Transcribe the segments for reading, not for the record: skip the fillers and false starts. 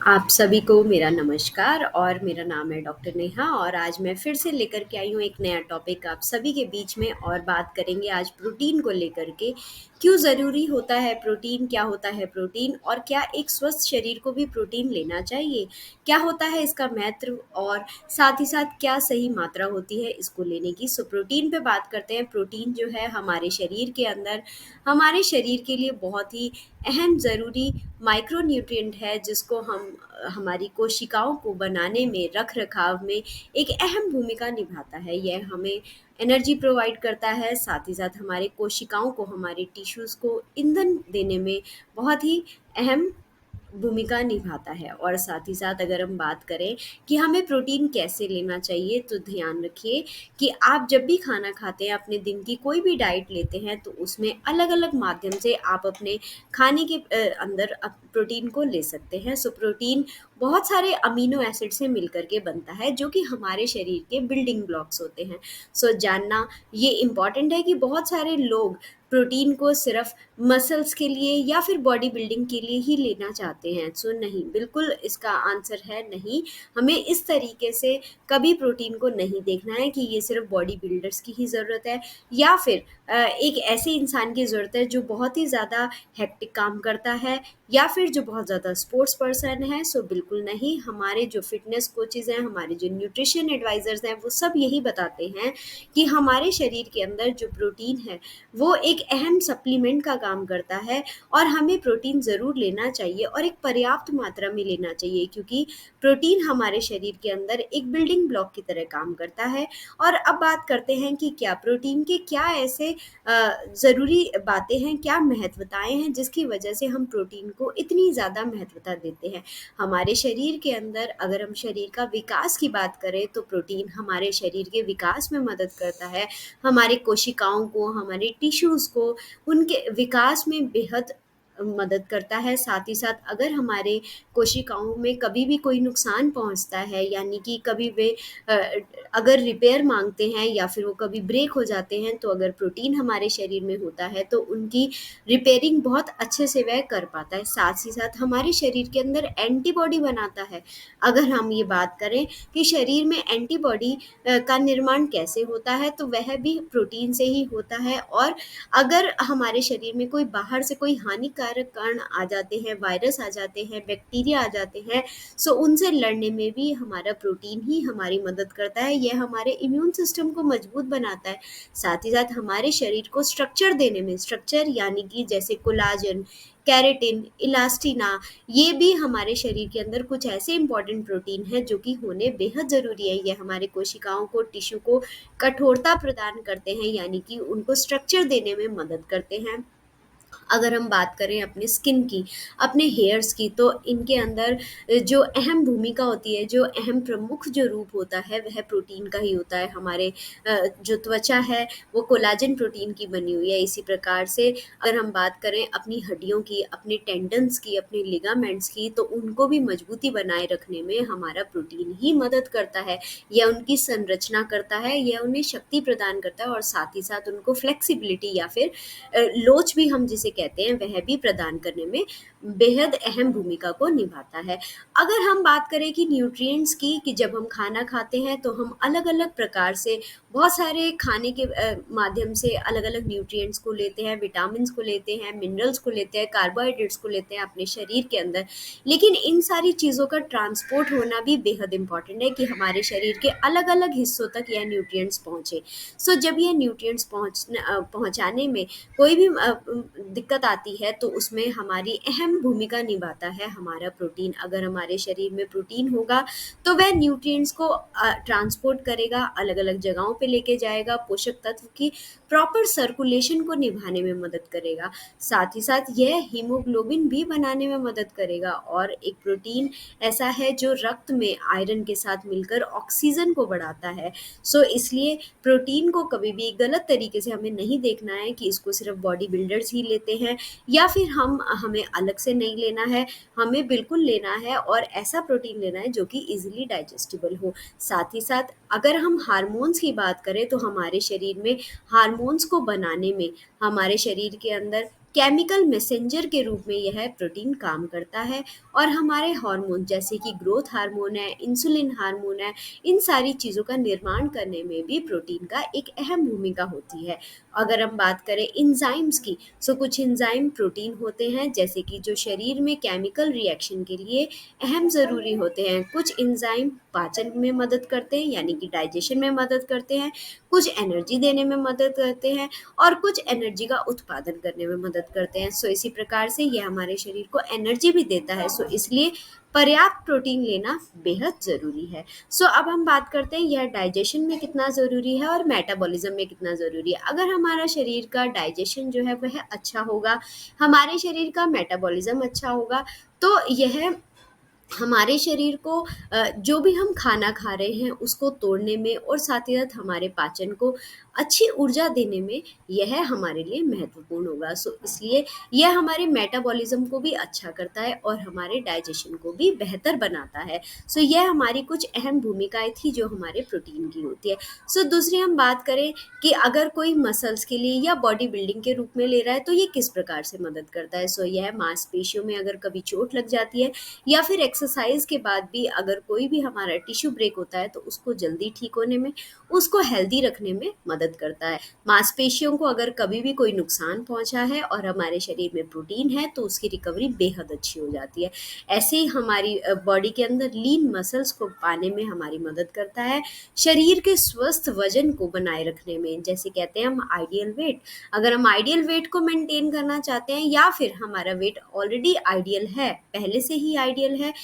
आप सभी को मेरा नमस्कार और मेरा नाम है डॉक्टर नेहा और आज मैं फिर से लेकर के आई हूँ एक नया टॉपिक आप सभी के बीच में और बात करेंगे आज प्रोटीन को लेकर के। क्यों ज़रूरी होता है प्रोटीन, क्या होता है प्रोटीन और क्या एक स्वस्थ शरीर को भी प्रोटीन लेना चाहिए, क्या होता है इसका महत्व और साथ ही साथ क्या सही मात्रा होती है इसको लेने की। सो प्रोटीन पे बात करते हैं। प्रोटीन जो है हमारे शरीर के अंदर हमारे शरीर के लिए बहुत ही अहम ज़रूरी माइक्रो न्यूट्रिएंट है जिसको हम हमारी कोशिकाओं को बनाने में रख रखाव में एक अहम भूमिका निभाता है। यह हमें एनर्जी प्रोवाइड करता है, साथ ही साथ हमारे कोशिकाओं को हमारे टिश्यूज़ को ईंधन देने में बहुत ही अहम भूमिका निभाता है। और साथ ही साथ अगर हम बात करें कि हमें प्रोटीन कैसे लेना चाहिए तो ध्यान रखिए कि आप जब भी खाना खाते हैं, अपने दिन की कोई भी डाइट लेते हैं तो उसमें अलग अलग माध्यम से आप अपने खाने के अंदर प्रोटीन को ले सकते हैं। सो प्रोटीन बहुत सारे अमीनो एसिड से मिलकर के बनता है जो कि हमारे शरीर के बिल्डिंग ब्लॉक्स होते हैं। सो जानना ये इम्पॉर्टेंट है कि बहुत सारे लोग प्रोटीन को सिर्फ मसल्स के लिए या फिर बॉडी बिल्डिंग के लिए ही लेना चाहते हैं। सो नहीं, बिल्कुल इसका आंसर है नहीं। हमें इस तरीके से कभी प्रोटीन को नहीं देखना है कि ये सिर्फ बॉडी बिल्डर्स की ही ज़रूरत है या फिर एक ऐसे इंसान की ज़रूरत है जो बहुत ही ज़्यादा हेक्टिक काम करता है या फिर जो बहुत ज़्यादा स्पोर्ट्स पर्सन है। सो बिल्कुल नहीं, हमारे जो फिटनेस कोचेज़ हैं, हमारे जो न्यूट्रिशन एडवाइज़र्स हैं, वो सब यही बताते हैं कि हमारे शरीर के अंदर जो प्रोटीन है वो एक अहम सप्लीमेंट का काम करता है और हमें प्रोटीन ज़रूर लेना चाहिए और एक पर्याप्त मात्रा में लेना चाहिए क्योंकि प्रोटीन हमारे शरीर के अंदर एक बिल्डिंग ब्लॉक की तरह काम करता है। और अब बात करते हैं कि क्या प्रोटीन के क्या ऐसे ज़रूरी बातें हैं, क्या महत्वताएं हैं जिसकी वजह से हम प्रोटीन को इतनी ज़्यादा महत्वता देते हैं। हमारे शरीर के अंदर अगर हम शरीर का विकास की बात करें तो प्रोटीन हमारे शरीर के विकास में मदद करता है, हमारे कोशिकाओं को, हमारे टिश्यूज़ को उनके विकास में बेहद मदद करता है। साथ ही साथ अगर हमारे कोशिकाओं में कभी भी कोई नुकसान पहुंचता है, यानी कि कभी वे अ, अगर रिपेयर मांगते हैं या फिर वो कभी ब्रेक हो जाते हैं, तो अगर प्रोटीन हमारे शरीर में होता है तो उनकी रिपेयरिंग बहुत अच्छे से वह कर पाता है। साथ ही साथ हमारे शरीर के अंदर एंटीबॉडी बनाता है। अगर हम ये बात करें कि शरीर में एंटीबॉडी का निर्माण कैसे होता है तो वह भी प्रोटीन से ही होता है। और अगर हमारे शरीर में कोई बाहर से कोई हानिकारक कण आ जाते हैं, वायरस आ जाते हैं, बैक्टीरिया आ जाते हैं, सो उनसे लड़ने में भी हमारा प्रोटीन ही हमारी मदद करता है। यह हमारे इम्यून सिस्टम को मजबूत बनाता है। साथ ही साथ हमारे शरीर को स्ट्रक्चर देने में, स्ट्रक्चर यानी कि जैसे कोलाजन, कैरेटिन, इलास्टिना, ये भी हमारे शरीर के अंदर कुछ ऐसे इंपॉर्टेंट प्रोटीन हैं जो कि होने बेहद ज़रूरी है। ये हमारे कोशिकाओं को, टिश्यू को कठोरता प्रदान करते हैं, यानी कि उनको स्ट्रक्चर देने में मदद करते हैं। अगर हम बात करें अपने स्किन की, अपने हेयर्स की, तो इनके अंदर जो अहम भूमिका होती है, जो अहम प्रमुख जो रूप होता है वह प्रोटीन का ही होता है। हमारे जो त्वचा है वो कोलाजन प्रोटीन की बनी हुई है। इसी प्रकार से अगर हम बात करें अपनी हड्डियों की, अपने टेंडन्स की, अपने लिगामेंट्स की, तो उनको भी मजबूती बनाए रखने में हमारा प्रोटीन ही मदद करता है। यह उनकी संरचना करता है, यह उन्हें शक्ति प्रदान करता है और साथ ही साथ उनको फ्लेक्सिबिलिटी या फिर लोच भी हम जिसे कहते हैं वह भी प्रदान करने में बेहद अहम भूमिका को निभाता है। अगर हम बात करें कि न्यूट्रिएंट्स की, कि जब हम खाना खाते हैं तो हम अलग-अलग प्रकार से बहुत सारे खाने के माध्यम से अलग-अलग न्यूट्रिएंट्स को लेते हैं, विटामिन्स को लेते हैं, मिनरल्स को लेते हैं, कार्बोहाइड्रेट्स को लेते हैं अपने शरीर के अंदर। लेकिन इन सारी चीज़ों का ट्रांसपोर्ट होना भी बेहद इम्पॉर्टेंट है कि हमारे शरीर के अलग-अलग हिस्सों तक यह न्यूट्रिएंट्स पहुँचे। सो जब ये न्यूट्रिएंट्स पहुँचाने में कोई भी दिक्कत आती है तो उसमें हमारी अहम भूमिका निभाता है हमारा प्रोटीन। अगर हमारे शरीर में प्रोटीन होगा तो वह न्यूट्रिएंट्स को ट्रांसपोर्ट करेगा, अलग-अलग जगहों पे लेके जाएगा, पोषक तत्व की प्रॉपर सर्कुलेशन को निभाने में मदद करेगा। साथ ही साथ यह हीमोग्लोबिन भी बनाने में मदद करेगा और एक प्रोटीन ऐसा है जो रक्त में आयरन के साथ मिलकर ऑक्सीजन को बढ़ाता है। सो इसलिए प्रोटीन को कभी भी गलत तरीके से हमें नहीं देखना है कि इसको सिर्फ बॉडी बिल्डर्स ही लेते हैं या फिर हमें अलग से नहीं लेना है। हमें बिल्कुल लेना है और ऐसा प्रोटीन लेना है जो कि इजीली डाइजेस्टिबल हो। साथ ही साथ अगर हम हार्मोन्स की बात करें तो हमारे शरीर में हार्मोन्स को बनाने में हमारे शरीर के अंदर केमिकल मैसेंजर के रूप में यह प्रोटीन काम करता है और हमारे हार्मोन जैसे कि ग्रोथ हार्मोन है, इंसुलिन हार्मोन है, इन सारी चीज़ों का निर्माण करने में भी प्रोटीन का एक अहम भूमिका होती है। अगर हम बात करें एंजाइम्स की, सो कुछ एंजाइम प्रोटीन होते हैं जैसे कि जो शरीर में केमिकल रिएक्शन के लिए अहम ज़रूरी होते हैं। कुछ एंजाइम पाचन में मदद करते हैं यानी कि डाइजेशन में मदद करते हैं, कुछ एनर्जी देने में मदद करते हैं और कुछ एनर्जी का उत्पादन करने में मदद करते हैं। सो इसी प्रकार से यह हमारे शरीर को एनर्जी भी देता है। सो इसलिए पर्याप्त प्रोटीन लेना बेहद ज़रूरी है। सो अब हम बात करते हैं यह डाइजेशन में कितना ज़रूरी है और मेटाबॉलिज्म में कितना ज़रूरी है। अगर हमारा शरीर का डाइजेशन जो है वह अच्छा होगा, हमारे शरीर का मेटाबॉलिज्म अच्छा होगा, तो यह हमारे शरीर को जो भी हम खाना खा रहे हैं उसको तोड़ने में और साथ ही साथ हमारे पाचन को अच्छी ऊर्जा देने में यह हमारे लिए महत्वपूर्ण होगा। सो इसलिए यह हमारे मेटाबॉलिज्म को भी अच्छा करता है और हमारे डाइजेशन को भी बेहतर बनाता है। सो यह हमारी कुछ अहम भूमिकाएं थी जो हमारे प्रोटीन की होती है। सो दूसरी हम बात करें कि अगर कोई मसल्स के लिए या बॉडी बिल्डिंग के रूप में ले रहा है तो ये किस प्रकार से मदद करता है। सो यह मांसपेशियों में अगर कभी चोट लग जाती है या फिर एक्सरसाइज के बाद भी अगर कोई भी हमारा टिश्यू ब्रेक होता है तो उसको जल्दी ठीक होने में, उसको हेल्दी रखने में मदद करता है। मांसपेशियों को अगर कभी भी कोई नुकसान पहुंचा है और हमारे शरीर में प्रोटीन है तो उसकी रिकवरी बेहद अच्छी हो जाती है। ऐसे ही हमारी बॉडी के अंदर लीन मसल्स को पाने में हमारी मदद करता है। शरीर के स्वस्थ वजन को बनाए रखने में, जैसे कहते हैं हम आइडियल वेट, अगर हम आइडियल वेट को मेंटेन करना चाहते हैं या फिर हमारा वेट ऑलरेडी आइडियल है, पहले से ही आइडियल है,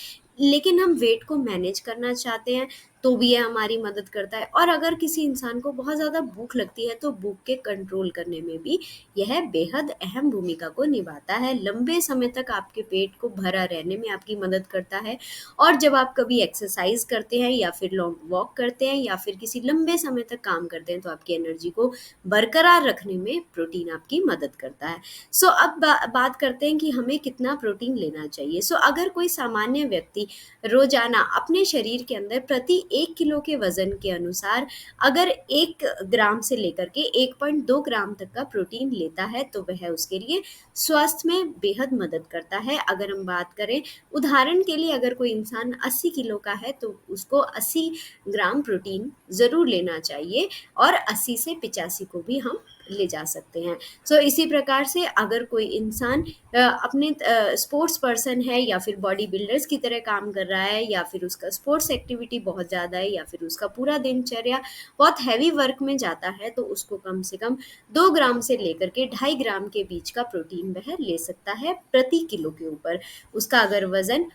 लेकिन हम वेट को मैनेज करना चाहते हैं तो भी यह हमारी मदद करता है। और अगर किसी इंसान को बहुत ज़्यादा भूख लगती है तो भूख के कंट्रोल करने में भी यह बेहद अहम भूमिका को निभाता है। लंबे समय तक आपके पेट को भरा रहने में आपकी मदद करता है। और जब आप कभी एक्सरसाइज करते हैं या फिर लॉन्ग वॉक करते हैं या फिर किसी लंबे समय तक काम करते हैं तो आपकी एनर्जी को बरकरार रखने में प्रोटीन आपकी मदद करता है। सो अब बात करते हैं कि हमें कितना प्रोटीन लेना चाहिए। सो अगर कोई सामान्य व्यक्ति रोजाना अपने शरीर के अंदर प्रति 1 किलो के वजन के अनुसार अगर 1 ग्राम से लेकर के 1.2 ग्राम तक का प्रोटीन लेता है तो वह उसके लिए स्वास्थ्य में बेहद मदद करता है। अगर हम बात करें उदाहरण के लिए, अगर कोई इंसान 80 किलो का है तो उसको 80 ग्राम प्रोटीन ज़रूर लेना चाहिए और 80 से 85 को भी हम ले जा सकते हैं। सो इसी प्रकार से अगर कोई इंसान अपने स्पोर्ट्स पर्सन है या फिर बॉडी बिल्डर्स की तरह काम कर रहा है या फिर उसका स्पोर्ट्स एक्टिविटी बहुत ज़्यादा है या फिर उसका पूरा दिनचर्या बहुत हैवी वर्क में जाता है तो उसको कम से कम 2 ग्राम से लेकर के 2.5 ग्राम के बीच का प्रोटीन वह ले सकता है प्रति किलो के ऊपर। उसका अगर वज़न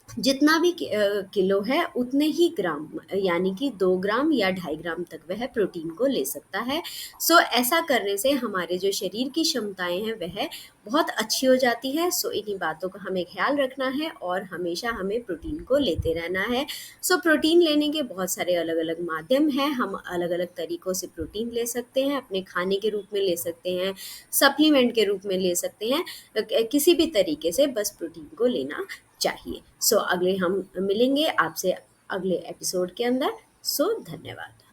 जितना भी किलो है उतने ही ग्राम यानी कि 2 ग्राम या 2.5 ग्राम तक वह प्रोटीन को ले सकता है। सो ऐसा करने से हमारे जो शरीर की क्षमताएं हैं वह बहुत अच्छी हो जाती है। सो इन्हीं बातों का हमें ख्याल रखना है और हमेशा हमें प्रोटीन को लेते रहना है। सो प्रोटीन लेने के बहुत सारे अलग अलग माध्यम हैं, हम अलग अलग तरीक़ों से प्रोटीन ले सकते हैं, अपने खाने के रूप में ले सकते हैं, सप्लीमेंट के रूप में ले सकते हैं, किसी भी तरीके से बस प्रोटीन को लेना चाहिए। सो अगले हम मिलेंगे आपसे अगले एपिसोड के अंदर। सो धन्यवाद।